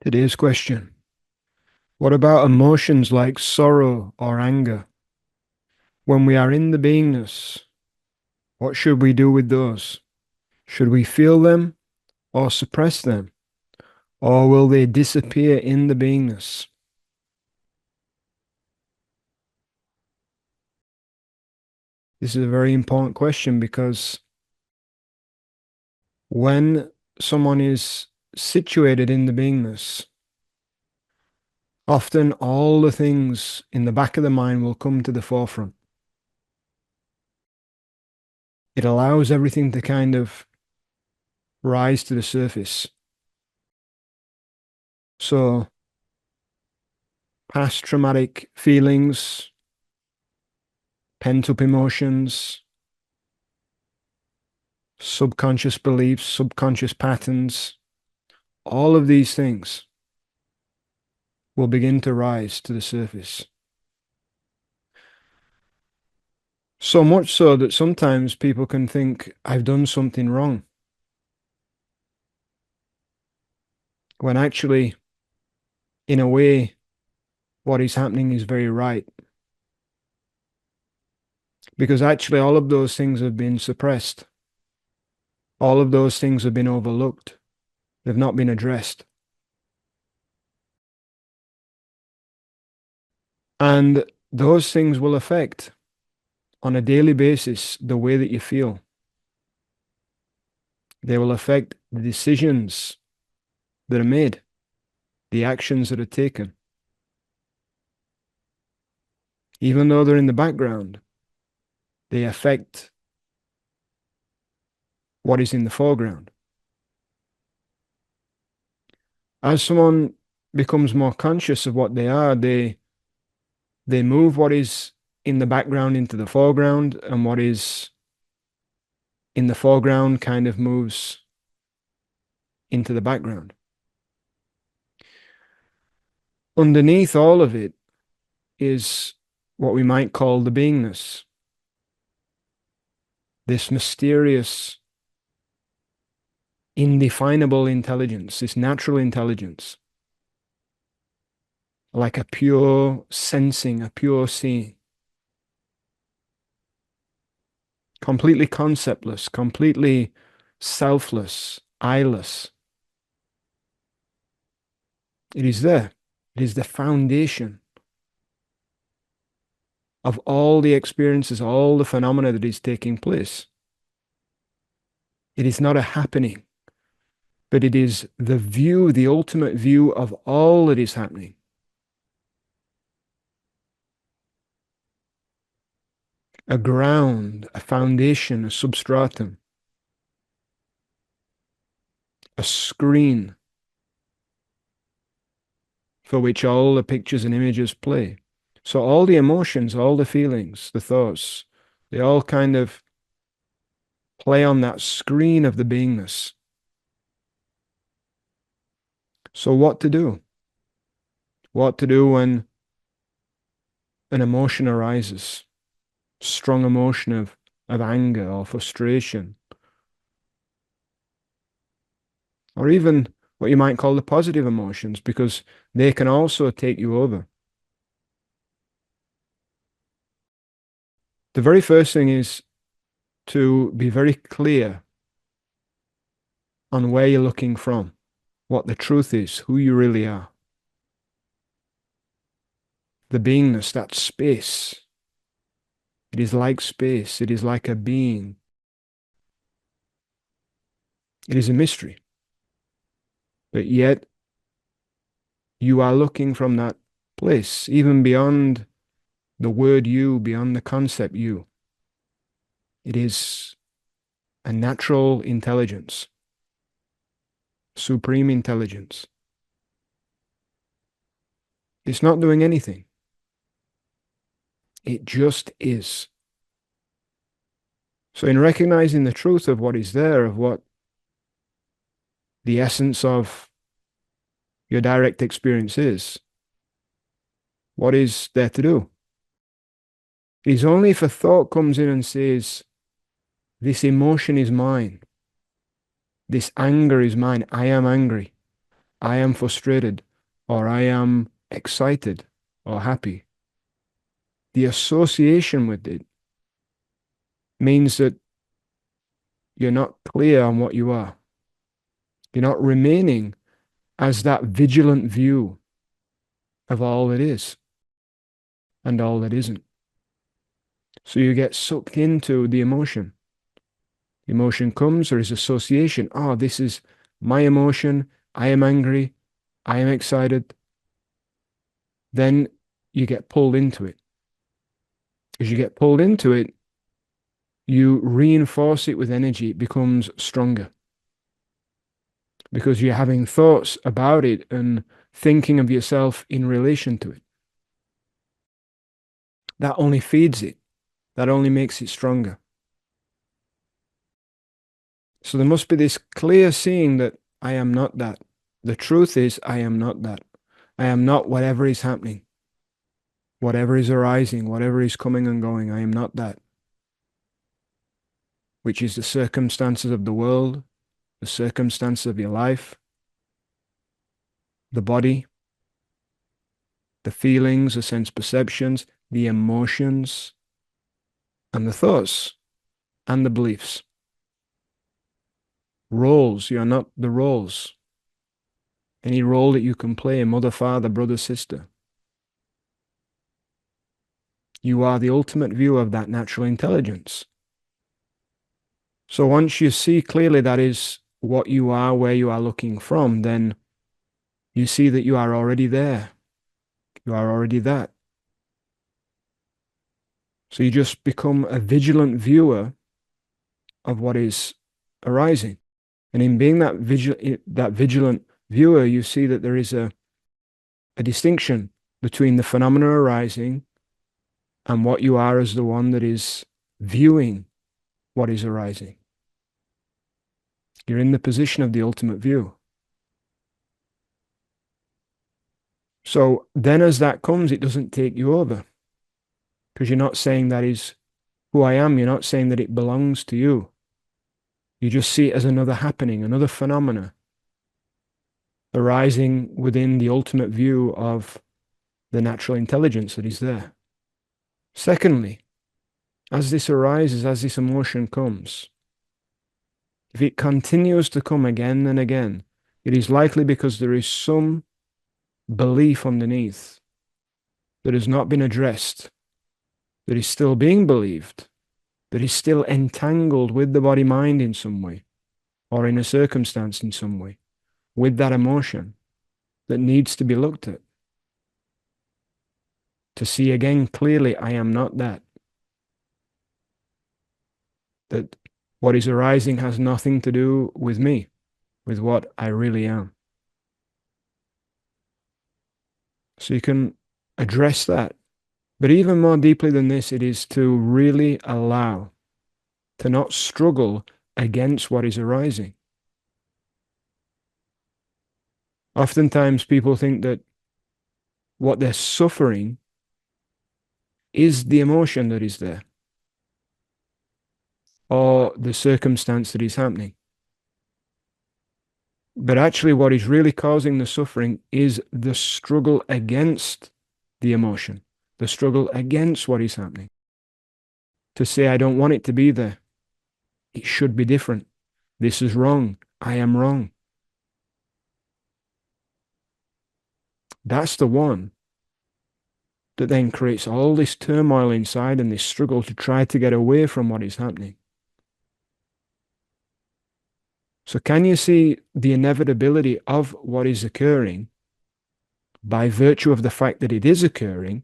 Today's question. What about emotions like sorrow or anger? When we are in the beingness, what should we do with those? Should we feel them or suppress them? Or will they disappear in the beingness? This is a very important question because when someone is situated in the beingness, often all the things in the back of the mind will come to the forefront. It allows everything to kind of rise to the surface. So past traumatic feelings, pent up emotions, subconscious beliefs, subconscious patterns, all of these things will begin to rise to the surface. So much so that sometimes people can think, I've done something wrong, when actually, in a way, what is happening is very right. Because actually, all of those things have been suppressed. All of those things have been overlooked. They've not been addressed. And those things will affect on a daily basis the way that you feel. They will affect the decisions that are made, the actions that are taken. Even though they're in the background, they affect what is in the foreground. As someone becomes more conscious of what they are, they move what is in the background into the foreground, and what is in the foreground kind of moves into the background. Underneath all of it is what we might call the beingness, this mysterious, indefinable intelligence, this natural intelligence, like a pure sensing, a pure seeing, completely conceptless, completely selfless, eyeless. It is there. It is the foundation of all the experiences, all the phenomena that is taking place. It is not a happening, but it is the view, the ultimate view of all that is happening. A ground, a foundation, a substratum, a screen for which all the pictures and images play. So all the emotions, all the feelings, the thoughts, they all kind of play on that screen of the beingness. So what to do? What to do when an emotion arises? Strong emotion of anger or frustration, or even what you might call the positive emotions, because they can also take you over. The very first thing is to be very clear on where you're looking from, what the truth is, who you really are. The beingness, that space. It is like space. It is like a being. It is a mystery. But yet, you are looking from that place, even beyond the word you, beyond the concept you. It is a natural intelligence, supreme intelligence. It's not doing anything. It just is. So in recognizing the truth of what is there, of what the essence of your direct experience is, what is there to do? It is only if a thought comes in and says, this emotion is mine, this anger is mine, I am angry, I am frustrated, or I am excited or happy. The association with it means that you're not clear on what you are. You're not remaining as that vigilant view of all that is and all that isn't. So you get sucked into the emotion. The emotion comes, there is association. Oh, this is my emotion. I am angry. I am excited. Then you get pulled into it. As you get pulled into it, you reinforce it with energy. It becomes stronger because you're having thoughts about it and thinking of yourself in relation to it. That only feeds it. That only makes it stronger. So there must be this clear seeing that I am not that. The truth is, I am not that. I am not whatever is happening, whatever is arising, whatever is coming and going. I am not that, which is the circumstances of the world, the circumstances of your life, the body, the feelings, the sense perceptions, the emotions, and the thoughts, and the beliefs. Roles, you are not the roles. Any role that you can play, mother, father, brother, sister. You are the ultimate view of that natural intelligence. So once you see clearly that is what you are, where you are looking from, then you see that you are already there. You are already that. So you just become a vigilant viewer of what is arising. And in being that vigilant viewer, you see that there is a distinction between the phenomena arising and what you are as the one that is viewing what is arising. You're in the position of the ultimate view. So then as that comes, it doesn't take you over because you're not saying that is who I am. You're not saying that it belongs to you. You just see it as another happening, another phenomena arising within the ultimate view of the natural intelligence that is there. Secondly, as this arises, as this emotion comes, if it continues to come again and again, it is likely because there is some belief underneath that has not been addressed, that is still being believed, that is still entangled with the body-mind in some way, or in a circumstance in some way, with that emotion that needs to be looked at. To see again clearly, I am not that. That what is arising has nothing to do with me, with what I really am. So you can address that. But even more deeply than this, it is to really allow, to not struggle against what is arising. Oftentimes people think that what they're suffering is the emotion that is there, or the circumstance that is happening. But actually what is really causing the suffering is the struggle against the emotion, the struggle against what is happening. To say, I don't want it to be there. It should be different. This is wrong. I am wrong. That's the one that then creates all this turmoil inside and this struggle to try to get away from what is happening. So can you see the inevitability of what is occurring by virtue of the fact that it is occurring,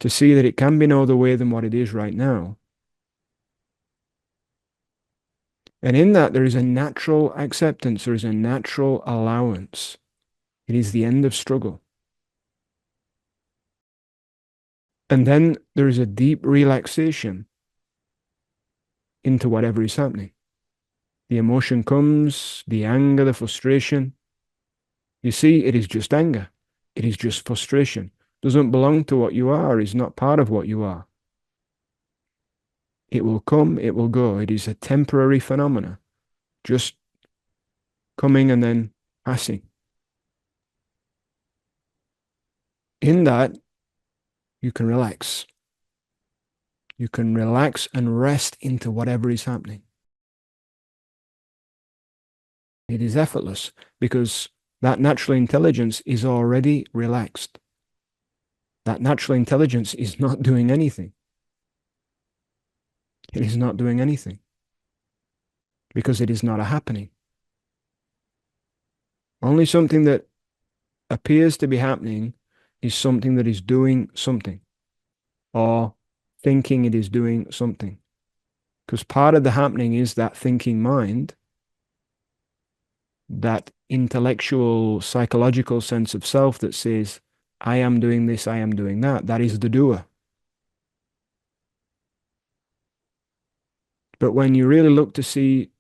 to see that it can be no other way than what it is right now? And in that, there is a natural acceptance, there is a natural allowance. It is the end of struggle. And then there is a deep relaxation into whatever is happening. The emotion comes, the anger, the frustration. You see, it is just anger. It is just frustration. It doesn't belong to what you are, is not part of what you are. It will come, it will go. It is a temporary phenomena, just coming and then passing. In that, you can relax. You can relax and rest into whatever is happening. It is effortless because that natural intelligence is already relaxed. That natural intelligence is not doing anything. It is not doing anything because it is not a happening. Only something that appears to be happening is something that is doing something or thinking it is doing something. Because part of the happening is that thinking mind, that intellectual, psychological sense of self that says, I am doing this, I am doing that. That is the doer. But when you really look to see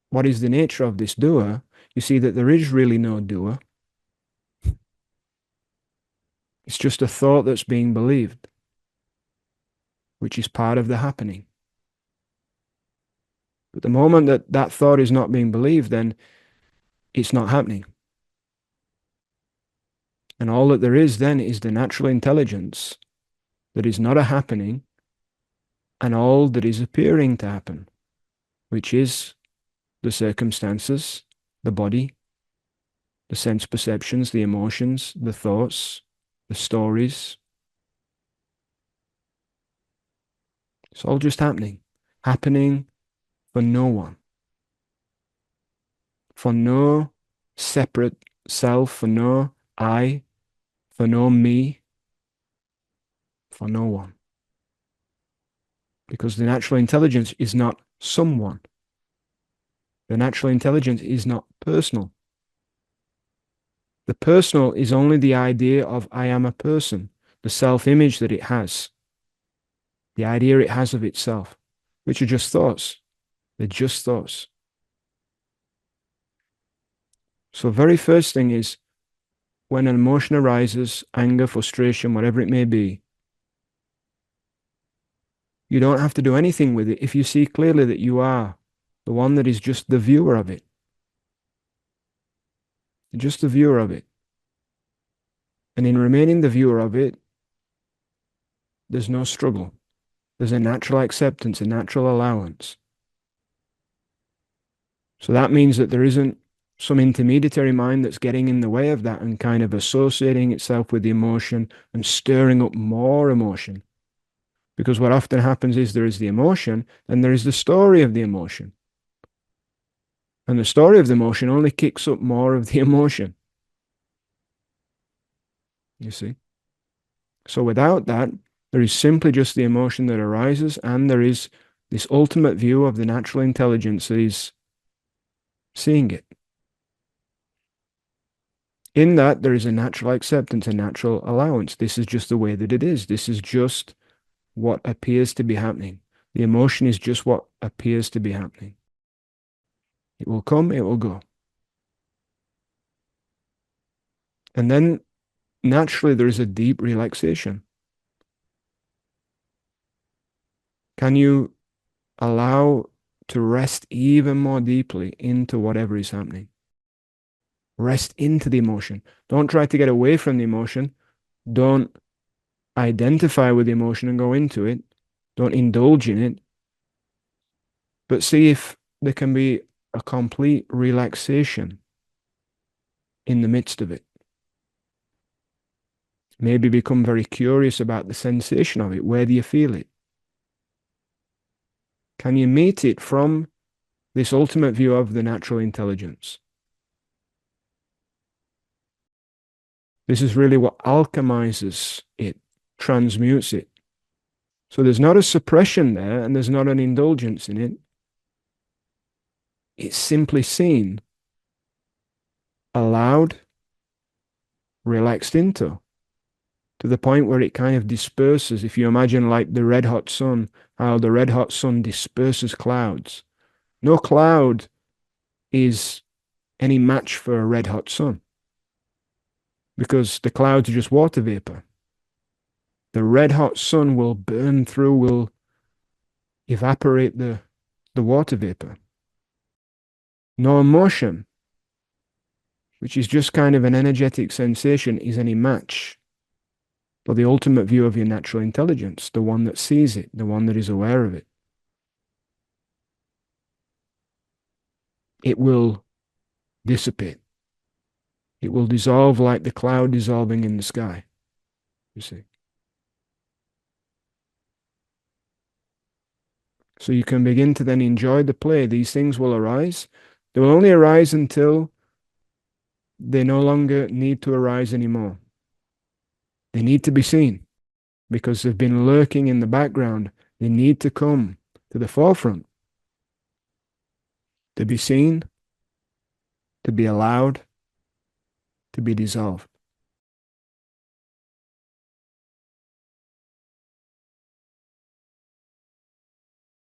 what is the nature of this doer, you see that there is really no doer. It's just a thought that's being believed, which is part of the happening. But the moment that that thought is not being believed, then it's not happening. And all that there is then is the natural intelligence that is not a happening and all that is appearing to happen, which is the circumstances, the body, the sense perceptions, the emotions, the thoughts, the stories. It's all just happening. Happening for no one. For no separate self, for no I, for no me, for no one. Because the natural intelligence is not someone. The natural intelligence is not personal. The personal is only the idea of I am a person, the self-image that it has, the idea it has of itself, which are just thoughts. They're just thoughts. So very first thing is when an emotion arises, anger, frustration, whatever it may be, you don't have to do anything with it if you see clearly that you are the one that is just the viewer of it. Just the viewer of it. And in remaining the viewer of it, there's no struggle. There's a natural acceptance, a natural allowance. So that means that there isn't some intermediary mind that's getting in the way of that and kind of associating itself with the emotion and stirring up more emotion. Because what often happens is there is the emotion and there is the story of the emotion. And the story of the emotion only kicks up more of the emotion. You see? So without that, there is simply just the emotion that arises, and there is this ultimate view of the natural intelligence that is seeing it. In that, there is a natural acceptance, a natural allowance. This is just the way that it is. This is just what appears to be happening. The emotion is just what appears to be happening. It will come, it will go. And then naturally, there is a deep relaxation. Can you allow to rest even more deeply into whatever is happening? Rest into the emotion. Don't try to get away from the emotion. Don't identify with the emotion and go into it. Don't indulge in it. But see if there can be a complete relaxation in the midst of it. Maybe become very curious about the sensation of it. Where do you feel it? Can you meet it from this ultimate view of the natural intelligence? This is really what alchemizes it, transmutes it. So there's not a suppression there and there's not an indulgence in it. It's simply seen, allowed, relaxed into, to the point where it kind of disperses. If you imagine like the red hot sun, how the red hot sun disperses clouds. No cloud is any match for a red hot sun because the clouds are just water vapor. The red hot sun will burn through, will evaporate the water vapor. No emotion. which is just kind of an energetic sensation, is any match for the ultimate view of your natural intelligence, the one that sees it, the one that is aware of it. It will dissipate. It will dissolve like the cloud dissolving in the sky, you see. So you can begin to then enjoy the play. These things will arise. They will only arise until they no longer need to arise anymore. They need to be seen because they've been lurking in the background. They need to come to the forefront to be seen, to be allowed, to be dissolved.